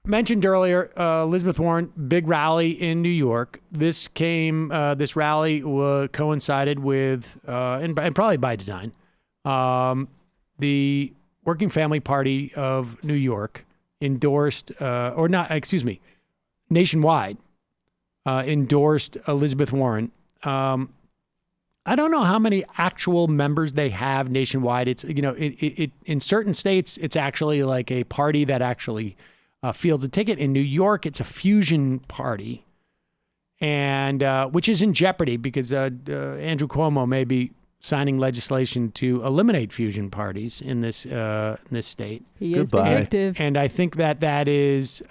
mentioned earlier, Elizabeth Warren, big rally in New York. This rally coincided with, and probably by design, the Working Family Party of New York nationwide endorsed Elizabeth Warren. I don't know how many actual members they have nationwide. It's, in certain states, it's actually like a party that actually fields a ticket. In New York, it's a fusion party, and which is in jeopardy because Andrew Cuomo may be signing legislation to eliminate fusion parties in this state. He is vindictive. And I think that is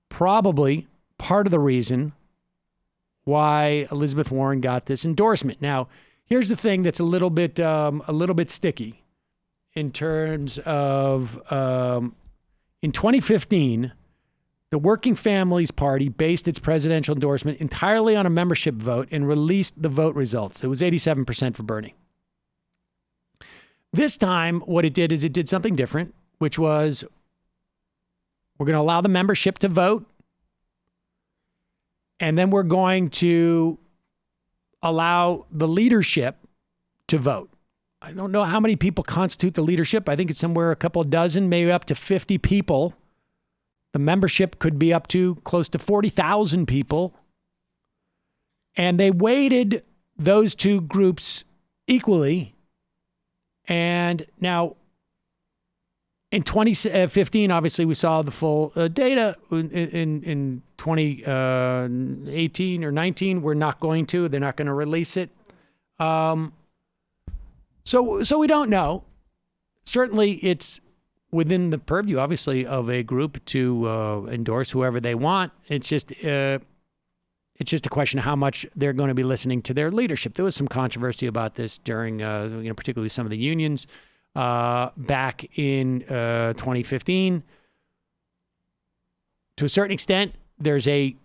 probably part of the reason why Elizabeth Warren got this endorsement. Now, here's the thing that's a little bit sticky in terms of in 2015, the Working Families Party based its presidential endorsement entirely on a membership vote and released the vote results. It was 87% for Bernie. This time, what it did is it did something different, which was we're going to allow the membership to vote. And then we're going to allow the leadership to vote. I don't know how many people constitute the leadership. I think it's somewhere a couple dozen, maybe up to 50 people. The membership could be up to close to 40,000 people. And they weighted those two groups equally. And now, in 2015, obviously, we saw the full data. In 2018 or 19, we're not going to. They're not going to release it. So we don't know. Certainly, it's within the purview, obviously, of a group to endorse whoever they want. It's just a question of how much they're going to be listening to their leadership. There was some controversy about this during, particularly some of the unions. Back in 2015. To a certain extent, there's a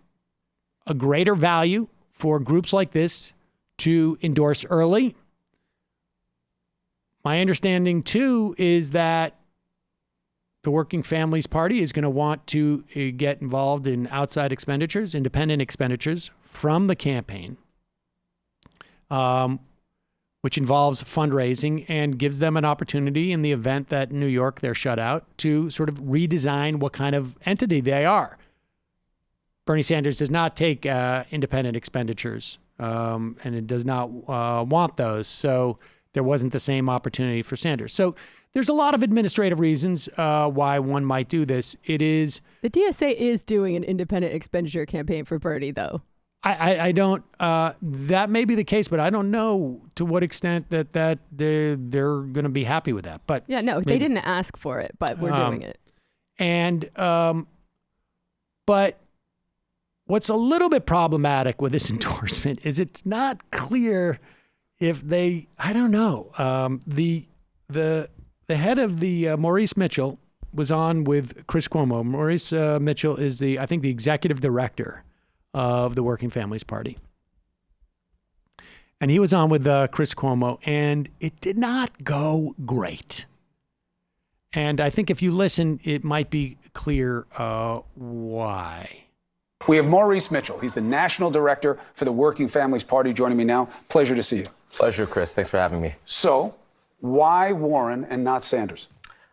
greater value for groups like this to endorse early. My understanding, too, is that the Working Families Party is going to want to get involved in outside expenditures, independent expenditures from the campaign. Which involves fundraising and gives them an opportunity in the event that in New York they're shut out to sort of redesign what kind of entity they are. Bernie Sanders does not take independent expenditures, and it does not want those. So there wasn't the same opportunity for Sanders. So there's a lot of administrative reasons why one might do this. It is the DSA is doing an independent expenditure campaign for Bernie, though. I don't, that may be the case, but I don't know to what extent that they're going to be happy with that. But yeah, no, they didn't ask for it, but we're doing it. And, but what's a little bit problematic with this endorsement is it's not clear if they, I don't know, the head of the, Maurice Mitchell was on with Chris Cuomo. Maurice Mitchell is I think the executive director of the Working Families Party. And he was on with Chris Cuomo, and it did not go great. And I think if you listen, it might be clear why. We have Maurice Mitchell. He's the national director for the Working Families Party joining me now. Pleasure to see you. Pleasure, Chris. Thanks for having me. So, why Warren and not Sanders?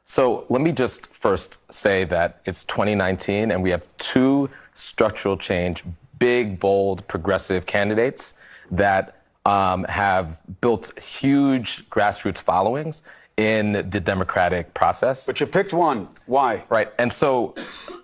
So let me just first say that it's 2019 and we have two structural change, big, bold, progressive candidates that have built huge grassroots followings in the democratic process. But you picked one. Why? Right. And so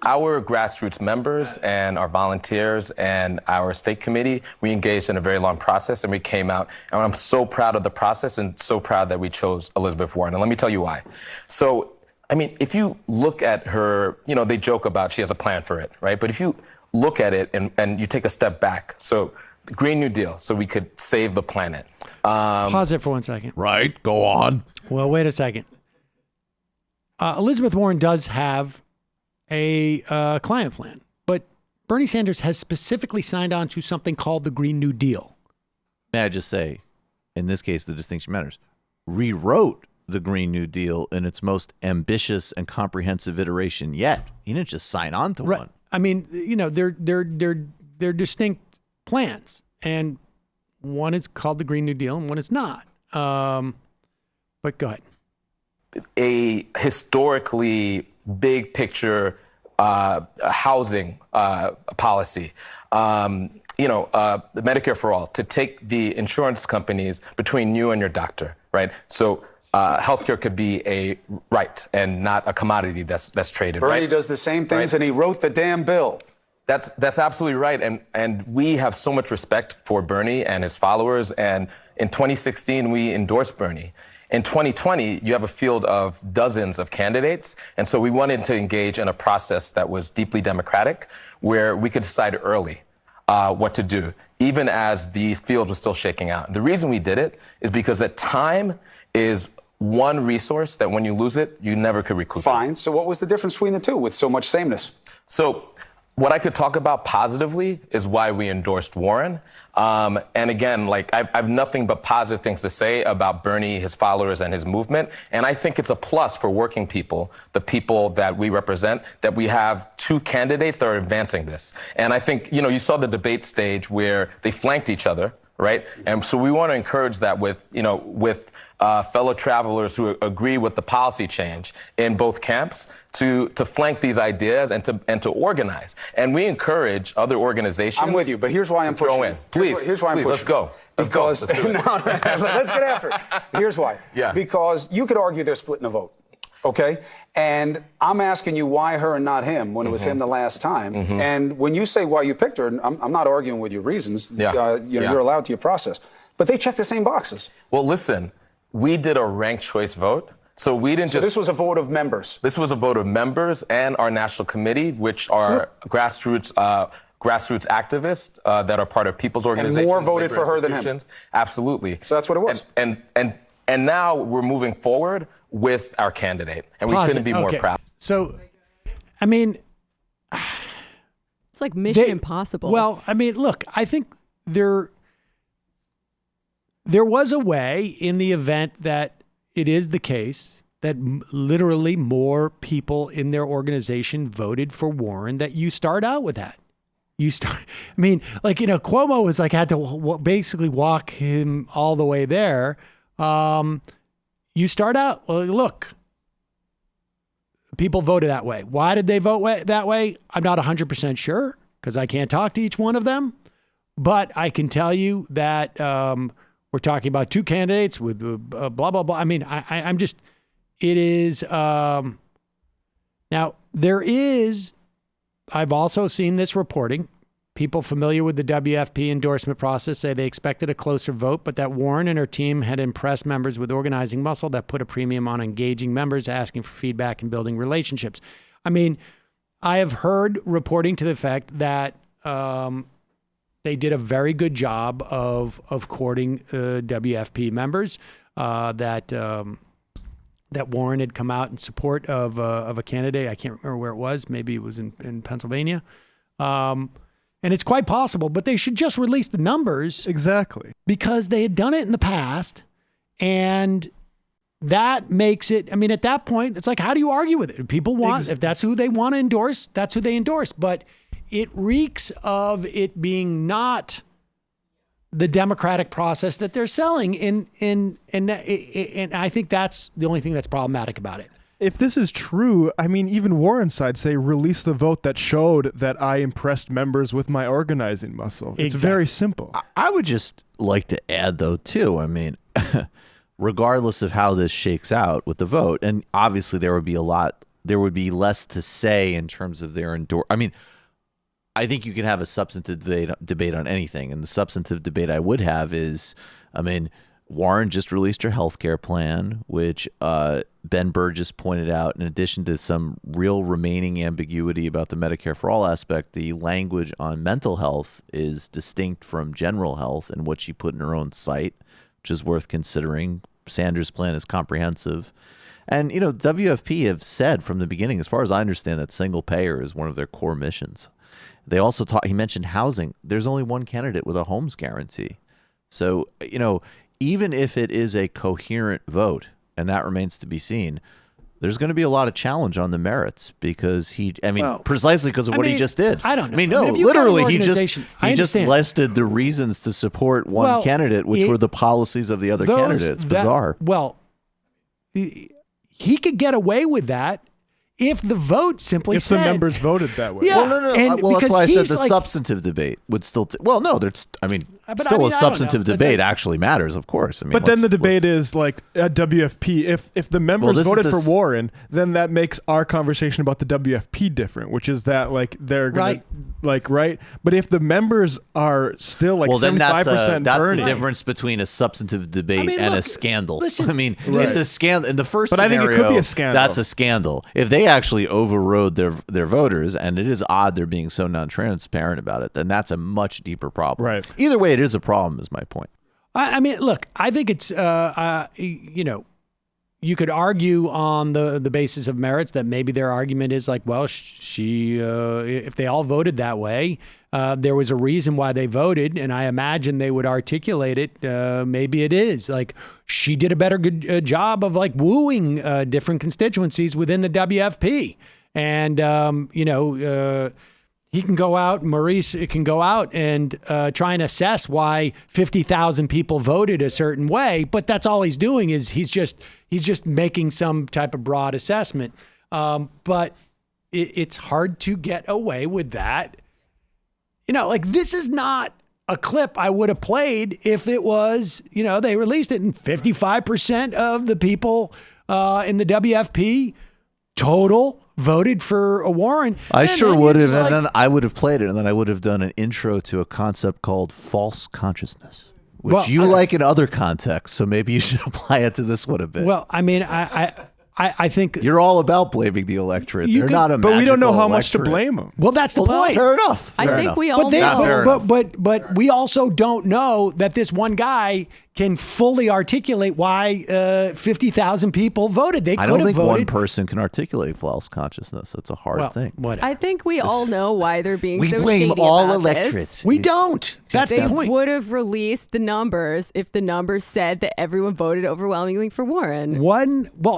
our grassroots members and our volunteers and our state committee, we engaged in a very long process and we came out. And I'm so proud of the process and so proud that we chose Elizabeth Warren. And let me tell you why. So, I mean, if you look at her, you know, they joke about she has a plan for it, right? But if you look at it and you take a step back, so Green New Deal, so we could save the planet. Pause it for 1 second. Right, go on. Well, wait a second. Elizabeth Warren does have a climate plan, but Bernie Sanders has specifically signed on to something called the Green New Deal. May I just say, in this case, the distinction matters. Rewrote the Green New Deal in its most ambitious and comprehensive iteration yet. He didn't just sign on to one. I mean, they're distinct plans, and one is called the Green New Deal, and one is not. But go ahead. A historically big picture housing policy. The Medicare for All, to take the insurance companies between you and your doctor, right? So healthcare could be a right and not a commodity that's traded. Bernie right? does the same things, and he wrote the damn bill. That's absolutely right, and we have so much respect for Bernie and his followers. And in 2016, we endorsed Bernie. In 2020, you have a field of dozens of candidates, and so we wanted to engage in a process that was deeply democratic, where we could decide early what to do, even as the field was still shaking out. The reason we did it is because that time is one resource that when you lose it, you never could recoup. Fine. So what was the difference between the two with so much sameness? So what I could talk about positively is why we endorsed Warren. And again, I have nothing but positive things to say about Bernie, his followers, and his movement. And I think it's a plus for working people, the people that we represent, that we have two candidates that are advancing this. And I think, you saw the debate stage where they flanked each other, right? And so we want to encourage that with fellow travelers who agree with the policy change in both camps to flank these ideas and to organize. And we encourage other organizations. I'm with you, but here's why I'm pushing. Throw in. Please, here's why I'm pushing. Let's go. Because let's do it. let's get after it. Here's why. Yeah. Because you could argue they're splitting a vote. Okay? And I'm asking you why her and not him when it was him the last time. And when you say why you picked her, I'm not arguing with your reasons. You're allowed to your process. But they check the same boxes. Well, listen, we did a ranked choice vote. So we didn't So this was a vote of members. This was a vote of members and our national committee, which are grassroots activists that are part of people's organizations. And more voted for her than him. Absolutely. So that's what it was. And now we're moving forward with our candidate, and we couldn't be more proud. So, I mean, it's like Mission Impossible. Well, I mean, look, I think there was a way in the event that it is the case that literally more people in their organization voted for Warren, that you start out with that. Cuomo was had to basically walk him all the way there. You start out, well, look, people voted that way. Why did they vote that way? I'm not 100% sure because I can't talk to each one of them. But I can tell you that we're talking about two candidates with blah, blah, blah. I mean, I'm just, it is, now there is, I've also seen this reporting. People familiar with the WFP endorsement process say they expected a closer vote, but that Warren and her team had impressed members with organizing muscle that put a premium on engaging members, asking for feedback, and building relationships. I mean, I have heard reporting to the fact that they did a very good job of courting WFP members, that Warren had come out in support of a candidate. I can't remember where it was. Maybe it was in Pennsylvania. And it's quite possible, but they should just release the numbers. Exactly. Because they had done it in the past, and that makes it, I mean, at that point, it's like, how do you argue with it? If people want, if that's who they want to endorse, that's who they endorse. But it reeks of it being not the democratic process that they're selling. And I think that's the only thing that's problematic about it. If this is true, I mean, even Warren's side say release the vote that showed that I impressed members with my organizing muscle. It's very simple. I would just like to add, though, too, I mean, regardless of how this shakes out with the vote, and obviously there would be less to say in terms of their I mean, I think you can have a substantive debate on anything, and the substantive debate I would have is, I mean, Warren just released her health care plan, which Ben Burgess pointed out, in addition to some real remaining ambiguity about the Medicare for All aspect, the language on mental health is distinct from general health and what she put in her own site, which is worth considering. Sanders' plan is comprehensive. And, WFP have said from the beginning, as far as I understand, that single payer is one of their core missions. They also he mentioned housing. There's only one candidate with a homes guarantee. So, even if it is a coherent vote, and that remains to be seen, there's going to be a lot of challenge on the merits because precisely because of what he just did. I don't know. I mean, no, if you've got an literally, he just organization- listed the reasons to support one candidate, which were the policies of the other candidate. It's bizarre. He could get away with that if the vote simply said... If the members voted that way. Yeah. Well, no. And That's why I said the like, substantive debate would still... there's... But still I a substantive debate actually matters, of course. But then the debate is like at WFP. If the members voted for Warren, then that makes our conversation about the WFP different, which is that like they're gonna right. But if the members are still like 75% that's Bernie, the difference between a substantive debate and a scandal. Listen, it's a scandal. In the first but scenario, I think it could be a scandal. That's a scandal. If they actually overrode their voters, and it is odd they're being so non-transparent about it, then that's a much deeper problem. Right. Either way, it is a problem. Is my point. I mean, look, I think it's, you could argue on the basis of merits that maybe their argument is like, well, if they all voted that way, there was a reason why they voted, and I imagine they would articulate it. Maybe it is like she did a better job of like wooing different constituencies within the WFP, and he can go out, Maurice can go out and try and assess why 50,000 people voted a certain way, but that's all he's doing is he's just making some type of broad assessment. But it's hard to get away with that. Like this is not a clip I would have played if it was, they released it and 55% of the people in the WFP total voted for a Warren. I sure would have, and then I would have played it, and then I would have done an intro to a concept called false consciousness, which like in other contexts, so maybe you should apply it to this one a bit. Well, I mean, I think you're all about blaming the electorate. They're not a but we don't know how much to electorate. blame them. Well, that's the point. Fair enough. I think we all know. But we also don't know that this one guy can fully articulate why 50,000 people voted. I don't think one person can articulate false consciousness. That's a hard thing. I think we all know why they're being we so blame shady all about electorates. This. We don't. That's They the point. would have released the numbers if the numbers said that everyone voted overwhelmingly for Warren.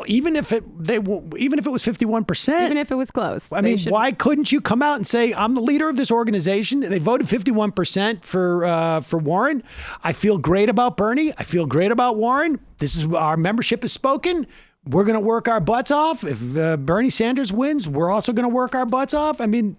Even if it was 51%. Even if it was close. I mean, why couldn't you come out and say, I'm the leader of this organization. They voted 51% for Warren. I feel great about Bernie. I feel great about Warren. This is our membership has spoken. We're going to work our butts off. If Bernie Sanders wins, we're also going to work our butts off. I mean,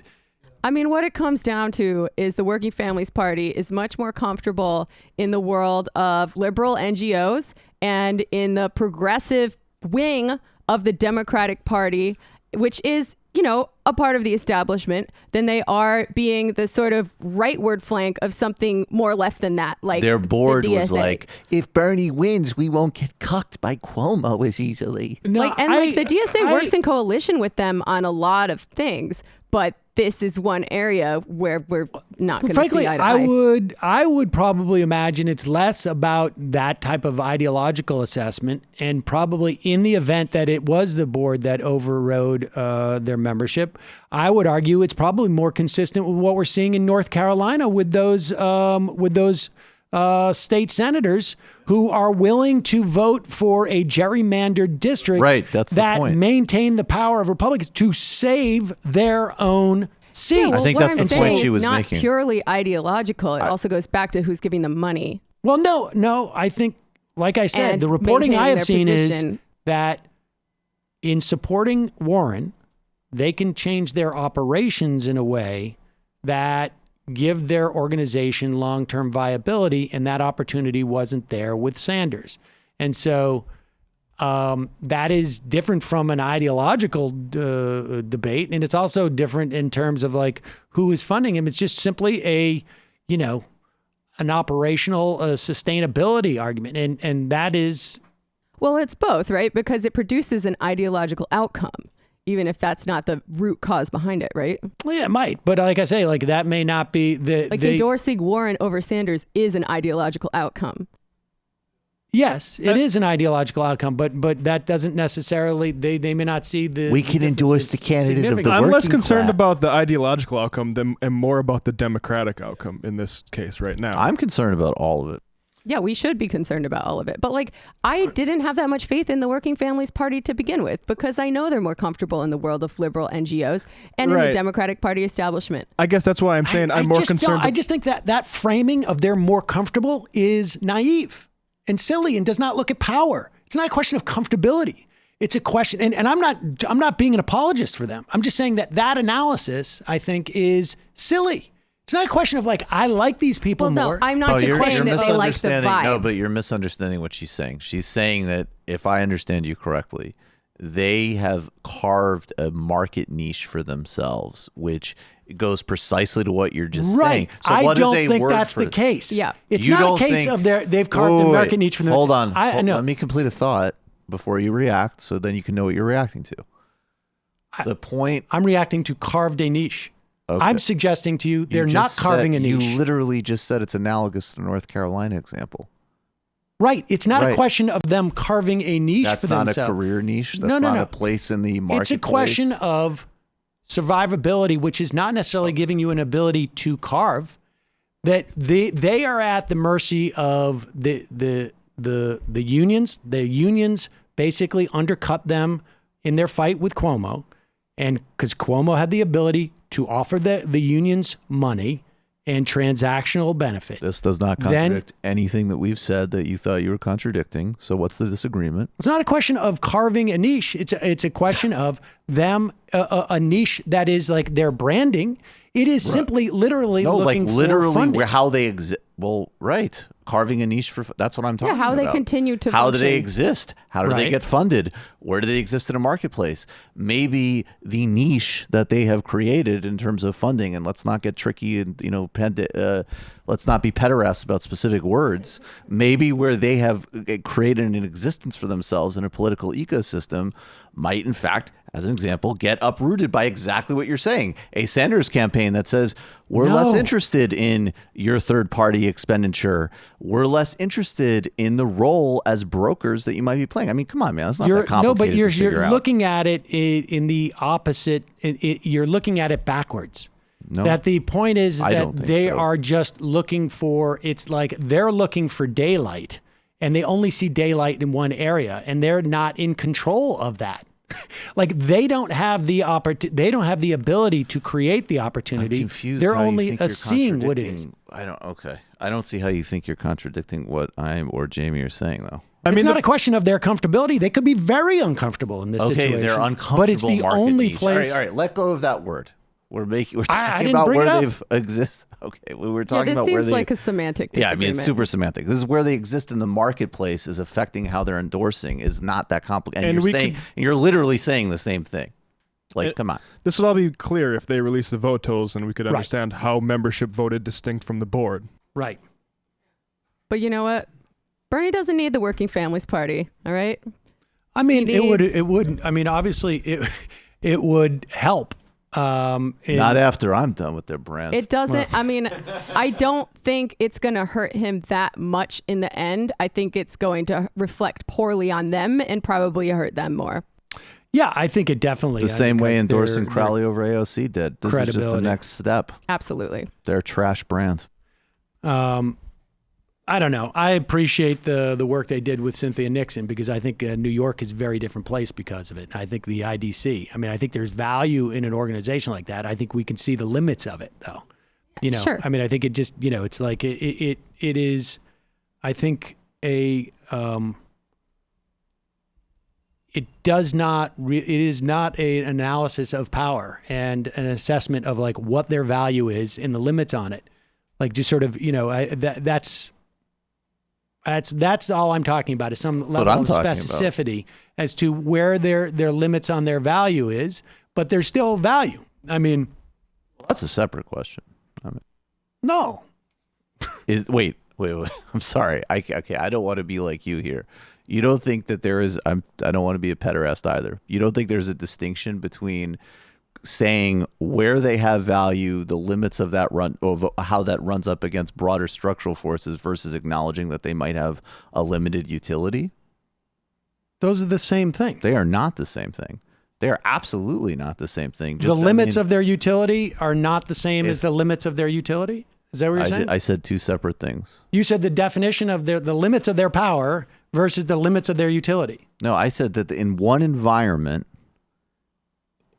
what it comes down to is the Working Families Party is much more comfortable in the world of liberal NGOs and in the progressive wing of the Democratic Party, which is, a part of the establishment, than they are being the sort of rightward flank of something more left than that. Like their board the was DSA. like, if Bernie wins, we won't get cucked by Cuomo as easily. The DSA works in coalition with them on a lot of things, but this is one area where we're not going to see eye to eye. I would probably imagine it's less about that type of ideological assessment, and probably in the event that it was the board that overrode their membership, I would argue it's probably more consistent with what we're seeing in North Carolina with those state senators who are willing to vote for a gerrymandered district that maintain the power of Republicans to save their own seats. Yeah, I think that's the point she was not making. Purely ideological. It also goes back to who's giving them money. Well, no. I think, like I said, And the reporting I have seen position. is that in supporting Warren, they can change their operations in a way that give their organization long-term viability, and that opportunity wasn't there with Sanders. And so that is different from an ideological debate, and it's also different in terms of like who is funding him. It's just simply an operational sustainability argument, and that is... Well, it's both, right? Because it produces an ideological outcome, even if that's not the root cause behind it, right? Well, yeah, it might. But like I say, like that may not be endorsing Warren over Sanders is an ideological outcome. Yes, it is an ideological outcome, but that doesn't necessarily, they may not see the... We can endorse the candidate of the working I'm less concerned class. about the ideological outcome and more about the democratic outcome in this case right now. I'm concerned about all of it. Yeah, we should be concerned about all of it. But like, I didn't have that much faith in the Working Families Party to begin with, because I know they're more comfortable in the world of liberal NGOs and in the Democratic Party establishment. I guess that's why I'm saying I'm more concerned. I just think that framing of they're more comfortable is naive and silly and does not look at power. It's not a question of comfortability. It's a question, and I'm not being an apologist for them. I'm just saying that analysis, I think, is silly. It's not a question of like, I like these people more. No, I'm not just saying that they like the vibe. No, but you're misunderstanding what she's saying. She's saying that, if I understand you correctly, they have carved a market niche for themselves, which goes precisely to what you're just saying. So I what don't is a think word that's for the case. Yeah. It's you not a case of they've carved a market niche for themselves. Hold on. Let me complete a thought before you react, so then you can know what you're reacting to. The point... I'm reacting to carved a niche. Okay. I'm suggesting to you they're not carving a niche. You literally just said it's analogous to the North Carolina example. Right. It's not a question of them carving a niche for themselves. That's not a career niche. That's not a place in the marketplace. It's a question of survivability, which is not necessarily giving you an ability to carve. That they are at the mercy of the unions. The unions basically undercut them in their fight with Cuomo, and because Cuomo had the ability to offer the unions money and transactional benefit. This does not contradict anything that we've said that you thought you were contradicting. So what's the disagreement? It's not a question of carving a niche. It's a question of them a niche that is like their branding. It is simply literally looking for funding. How they exist. Well, right. Carving a niche for, that's what I'm talking about. Yeah, how they continue to How function. do they exist? How do they get funded? Where do they exist in a marketplace? Maybe the niche that they have created in terms of funding, and let's not get tricky and, let's not be pederast about specific words. Maybe where they have created an existence for themselves in a political ecosystem might, in fact, as an example, get uprooted by exactly what you're saying. A Sanders campaign that says, we're less interested in your third-party expenditure. We're less interested in the role as brokers that you might be playing. I mean, come on, man. That's not that complicated. No, but you're looking at it in the opposite. You're looking at it backwards. No, that the point is that they so. are just looking for, it's like they're looking for daylight, and they only see daylight in one area, and they're not in control of that. Like they don't have the they don't have the ability to create the opportunity. I'm confused. They're only seeing what it is. I don't see how you think you're contradicting what I or Jamie are saying, though. It's not a question of their comfortability. They could be very uncomfortable in this situation. Okay, they're uncomfortable. But it's the only niche. place. All right, let go of that word. We're talking didn't about bring where it up. they've exist. Okay, we were talking this about where seems they. like a semantic Yeah, I mean it's disagreement. super semantic. This is where they exist in the marketplace is affecting how they're endorsing. Is not that complicated. And you're literally saying the same thing. Like, come on. This would all be clear if they release the vote totals and we could understand how membership voted distinct from the board. Right. But you know what? Bernie doesn't need the Working Families Party. All right. I mean, it would. I mean, obviously, it would help. Not after I'm done with their brand. It doesn't. I mean, I don't think it's going to hurt him that much in the end. I think it's going to reflect poorly on them and probably hurt them more. Yeah, I think it definitely. The same way endorsing Crowley over AOC did. This is just the next step. Absolutely. Their trash brand. I don't know. I appreciate the work they did with Cynthia Nixon because I think New York is a very different place because of it. I think the IDC. I mean, I think there's value in an organization like that. I think we can see the limits of it, though. Sure. I mean, I think it just, it's like it is. I think it does not. It is not an analysis of power and an assessment of like what their value is and the limits on it. Like just sort of, That's all I'm talking about is some level of specificity as to where their limits on their value is, but there's still value. I mean, that's a separate question. No. Wait. I'm sorry. I don't want to be like you here. You don't think that there is? I don't want to be a pederast either. You don't think there's a distinction between saying where they have value, the limits of that run, of how that runs up against broader structural forces versus acknowledging that they might have a limited utility? Those are the same thing. They are not the same thing. They are absolutely not the same thing. The limits of their utility are not the same as the limits of their utility? Is that what you're saying? I said two separate things. You said the definition of the limits of their power versus the limits of their utility. No, I said that in one environment,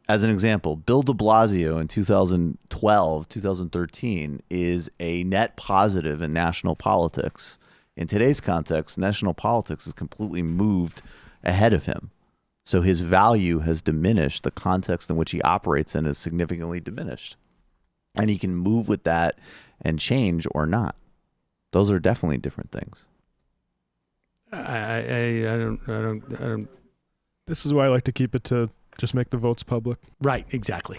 as an example, Bill de Blasio in 2012, 2013 is a net positive in national politics. In today's context, national politics has completely moved ahead of him. So his value has diminished. The context in which he operates in is significantly diminished. And he can move with that and change or not. Those are definitely different things. I don't. This is why I like to keep it to just make the votes public. Right, exactly.